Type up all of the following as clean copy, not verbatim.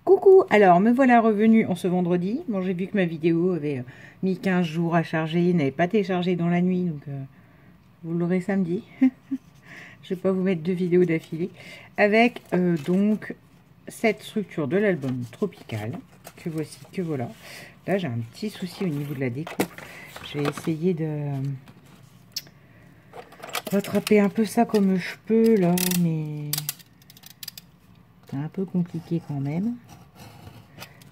Coucou, alors me voilà revenue en ce vendredi. Bon, j'ai vu que ma vidéo avait mis 15 jours à charger, n'avait pas téléchargé dans la nuit, donc vous l'aurez samedi. Je vais pas vous mettre deux vidéos d'affilée. Avec donc cette structure de l'album Tropical, que voici, que voilà. Là, j'ai un petit souci au niveau de la découpe. Je vais essayer de rattraper un peu ça comme je peux, là, mais c'est un peu compliqué quand même.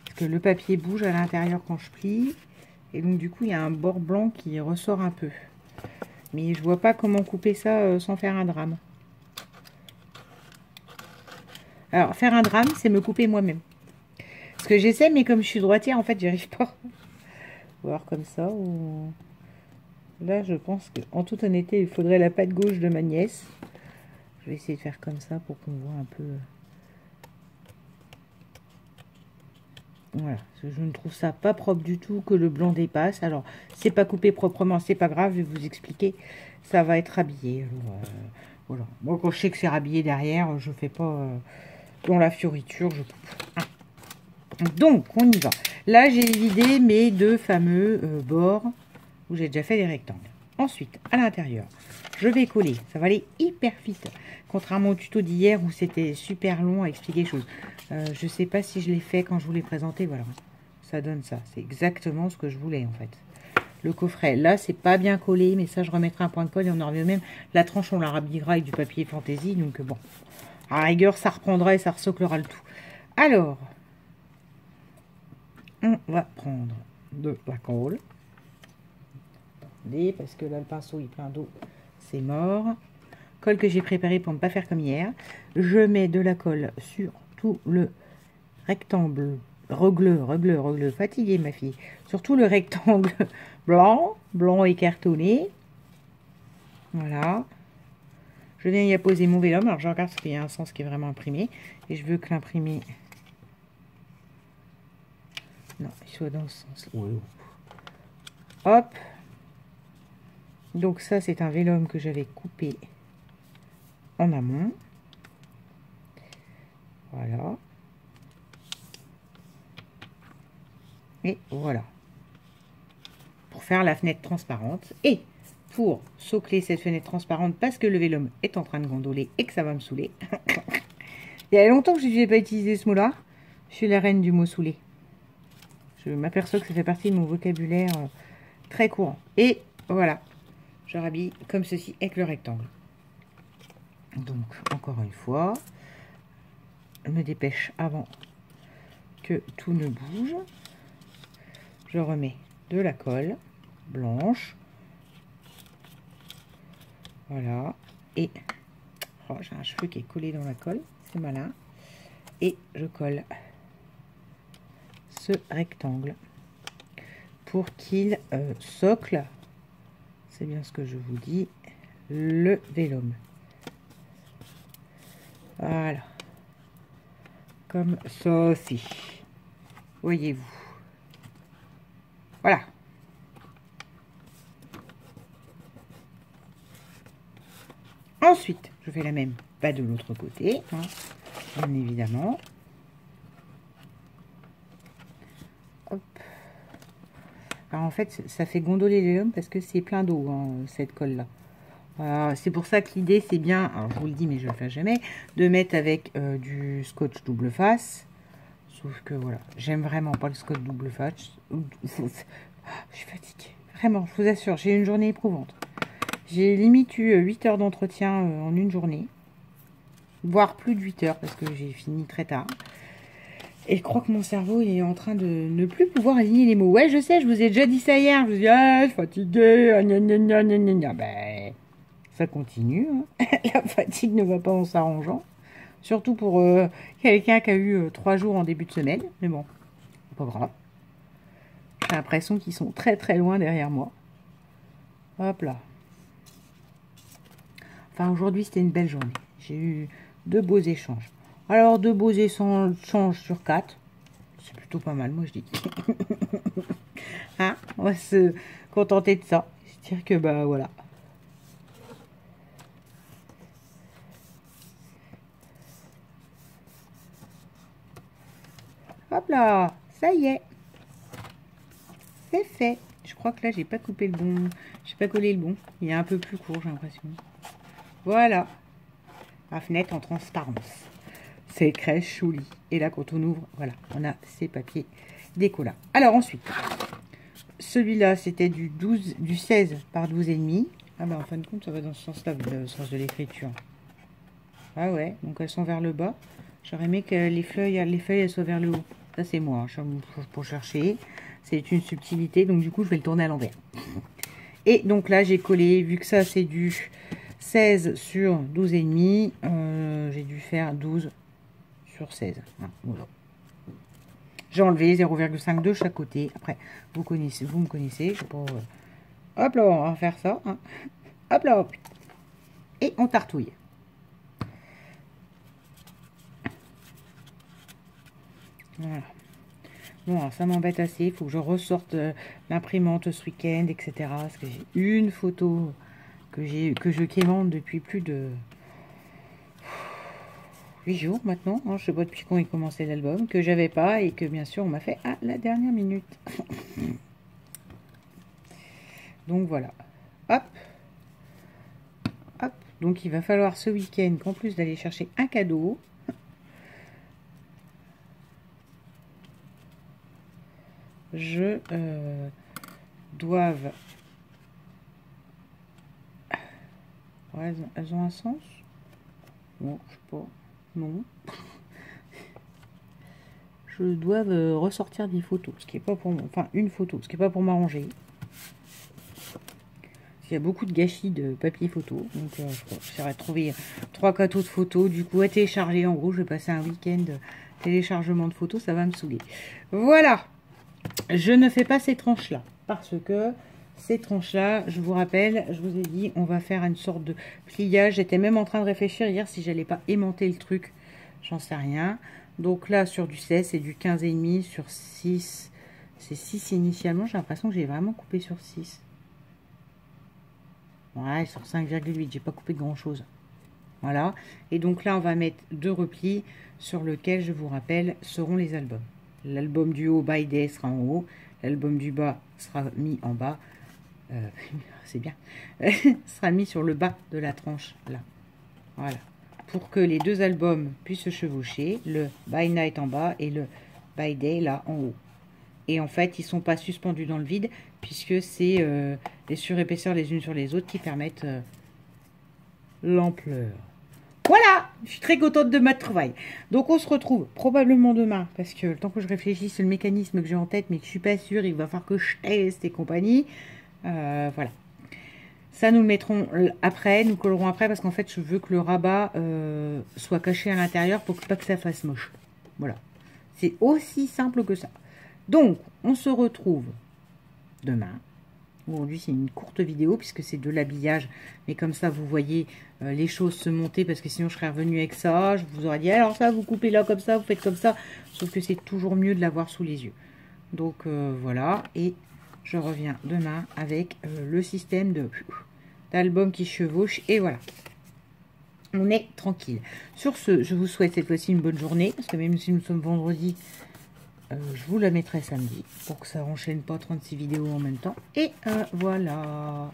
Parce que le papier bouge à l'intérieur quand je plie. Et donc, du coup, il y a un bord blanc qui ressort un peu. Mais je vois pas comment couper ça sans faire un drame. Alors, faire un drame, c'est me couper moi-même. Parce que j'essaie, mais comme je suis droitière, en fait, j'y arrive pas. Voir comme ça. Ou... Là, je pense que, en toute honnêteté, il faudrait la patte gauche de ma nièce. Je vais essayer de faire comme ça pour qu'on voit un peu... Voilà, je ne trouve ça pas propre du tout que le blanc dépasse. Alors, c'est pas coupé proprement, c'est pas grave, je vais vous expliquer. Ça va être rhabillé. Alors, voilà. Moi, quand je sais que c'est rhabillé derrière, je fais pas dans la fioriture, je coupe. Donc, on y va. Là, j'ai vidé mes deux fameux bords où j'ai déjà fait des rectangles. Ensuite, à l'intérieur, je vais coller. Ça va aller hyper vite. Contrairement au tuto d'hier où c'était super long à expliquer les choses. Je ne sais pas si je l'ai fait quand je vous l'ai présenté. Voilà, ça donne ça. C'est exactement ce que je voulais en fait. Le coffret, là, c'est pas bien collé. Mais ça, je remettrai un point de colle et on en revient même. La tranche, on la rhabillera avec du papier fantaisie. Donc bon, à la rigueur, ça reprendra et ça resoclera le tout. Alors, on va prendre de la colle. Parce que là, le pinceau est plein d'eau. C'est mort. Colle que j'ai préparée pour ne pas faire comme hier. Je mets de la colle sur tout le rectangle. Regleux, fatiguée ma fille. Sur tout le rectangle blanc écartonné. Voilà. Je viens y apposer mon vélum. Alors je regarde parce qu'il y a un sens qui est vraiment imprimé. Et je veux que l'imprimé... Non, il soit dans ce sens. Hop. Donc ça, c'est un vélum que j'avais coupé en amont. Voilà. Et voilà. Pour faire la fenêtre transparente. Et pour socler cette fenêtre transparente, parce que le vélum est en train de gondoler et que ça va me saouler. Il y a longtemps que je n'ai pas utilisé ce mot-là. Je suis la reine du mot saouler. Je m'aperçois que ça fait partie de mon vocabulaire très courant. Et voilà. Je rhabille comme ceci avec le rectangle. Donc, encore une fois, je me dépêche avant que tout ne bouge. Je remets de la colle blanche. Voilà. Et oh, j'ai un cheveu qui est collé dans la colle. C'est malin. Et je colle ce rectangle pour qu'il socle. C'est bien ce que je vous dis. Le vélum. Voilà. Comme ceci. Voyez-vous. Voilà. Ensuite, je fais la même, pas de l'autre côté, hein, bien évidemment. Hop. Alors en fait, ça fait gondoler les hommes parce que c'est plein d'eau, hein, cette colle-là. C'est pour ça que l'idée, c'est bien, alors je vous le dis, mais je ne le fais jamais, de mettre avec du scotch double face. Sauf que voilà, j'aime vraiment pas le scotch double face. Je suis fatiguée. Vraiment, je vous assure, j'ai une journée éprouvante. J'ai limite eu 8 heures d'entretien en une journée. Voire plus de 8 heures parce que j'ai fini très tard. Et je crois que mon cerveau est en train de ne plus pouvoir aligner les mots. Ouais, je sais, je vous ai déjà dit ça hier. Je vous ai dit, ah, je suis fatiguée. Ben, ça continue. Hein. La fatigue ne va pas en s'arrangeant. Surtout pour quelqu'un qui a eu 3 jours en début de semaine. Mais bon, pas grave. J'ai l'impression qu'ils sont très très loin derrière moi. Hop là. Enfin, aujourd'hui, c'était une belle journée. J'ai eu 2 beaux échanges. Alors, 2 beaux échanges sur 4. C'est plutôt pas mal, moi, je dis. Hein, on va se contenter de ça. C'est-à-dire que, bah, voilà. Hop là, ça y est. C'est fait. Je crois que là, j'ai pas coupé le bon. J'ai pas collé le bon. Il est un peu plus court, j'ai l'impression. Voilà. La fenêtre en transparence. C'est très joli. Et là, quand on ouvre, voilà, on a ces papiers déco là. Alors ensuite, celui-là, c'était du 16 par 12,5. Ah bah en fin de compte, ça va dans ce sens-là, le sens de l'écriture. Ah ouais, donc elles sont vers le bas. J'aurais aimé que les feuilles elles soient vers le haut. Ça c'est moi, pour chercher. C'est une subtilité, donc du coup je vais le tourner à l'envers. Et donc là j'ai collé, vu que ça c'est du 16 sur 12,5, j'ai dû faire 12 sur 16. Voilà. J'ai enlevé 0,5 de chaque côté. Après, vous me connaissez. Je sais pas, hop là, on va faire ça. Hein. Hop là, hop. Et on tartouille. Voilà. Bon, alors ça m'embête assez. Il faut que je ressorte l'imprimante ce week-end, etc. Parce que j'ai une photo que je quémande depuis plus de 8 jours maintenant. Hein, je sais pas depuis quand il commençait l'album. Que j'avais pas et que bien sûr on m'a fait à la dernière minute. Donc voilà. Hop. Hop. Donc il va falloir ce week-end qu'en plus d'aller chercher un cadeau. Je doive... Ouais, elles ont un sens? Bon, je sais pas. Non. Je dois ressortir des photos, ce qui est pas pour moi. Enfin, une photo, ce qui est pas pour m'arranger. Il y a beaucoup de gâchis de papier photo. Donc, j'essaierai de trouver 3 cadeaux de photos. Du coup, à télécharger. En gros, je vais passer un week-end téléchargement de photos. Ça va me saouler. Voilà. Je ne fais pas ces tranches-là. Parce que ces tranches-là, je vous rappelle, je vous ai dit, on va faire une sorte de pliage. J'étais même en train de réfléchir hier si j'allais pas aimanter le truc. J'en sais rien. Donc là, sur du 16, c'est du 15,5. Sur 6, c'est 6 initialement. J'ai l'impression que j'ai vraiment coupé sur 6. Ouais, sur 5,8. J'ai pas coupé grand chose. Voilà. Et donc là, on va mettre 2 replis sur lesquels, je vous rappelle, seront les albums. L'album du haut, by day, sera en haut. L'album du bas sera mis en bas. C'est bien. Sera mis sur le bas de la tranche, là. Voilà. Pour que les 2 albums puissent se chevaucher. Le by night en bas et le by day, là, en haut. Et en fait, ils ne sont pas suspendus dans le vide, puisque c'est les surépaisseurs les unes sur les autres qui permettent l'ampleur. Voilà, je suis très contente de ma trouvaille. Donc on se retrouve probablement demain, parce que le temps que je réfléchisse, le mécanisme que j'ai en tête, mais que je suis pas sûre, il va falloir que je teste et compagnie. Voilà. Ça, nous le mettrons après, nous collerons après, parce qu'en fait, je veux que le rabat soit caché à l'intérieur pour pas que ça fasse moche. Voilà. C'est aussi simple que ça. Donc, on se retrouve demain. Aujourd'hui, c'est une courte vidéo puisque c'est de l'habillage. Mais comme ça, vous voyez les choses se monter parce que sinon, je serais revenue avec ça. Je vous aurais dit, alors ça, vous coupez là comme ça, vous faites comme ça. Sauf que c'est toujours mieux de l'avoir sous les yeux. Donc, voilà. Et je reviens demain avec le système d'album qui chevauche. Et voilà. On est tranquille. Sur ce, je vous souhaite cette fois-ci une bonne journée. Parce que même si nous sommes vendredi... je vous la mettrai samedi pour que ça enchaîne pas 36 vidéos en même temps. Et voilà,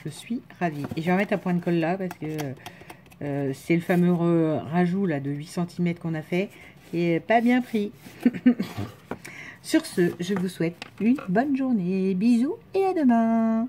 je suis ravie. Et je vais remettre un point de colle là parce que c'est le fameux rajout là de 8 cm qu'on a fait qui est pas bien pris. Sur ce, je vous souhaite une bonne journée. Bisous et à demain.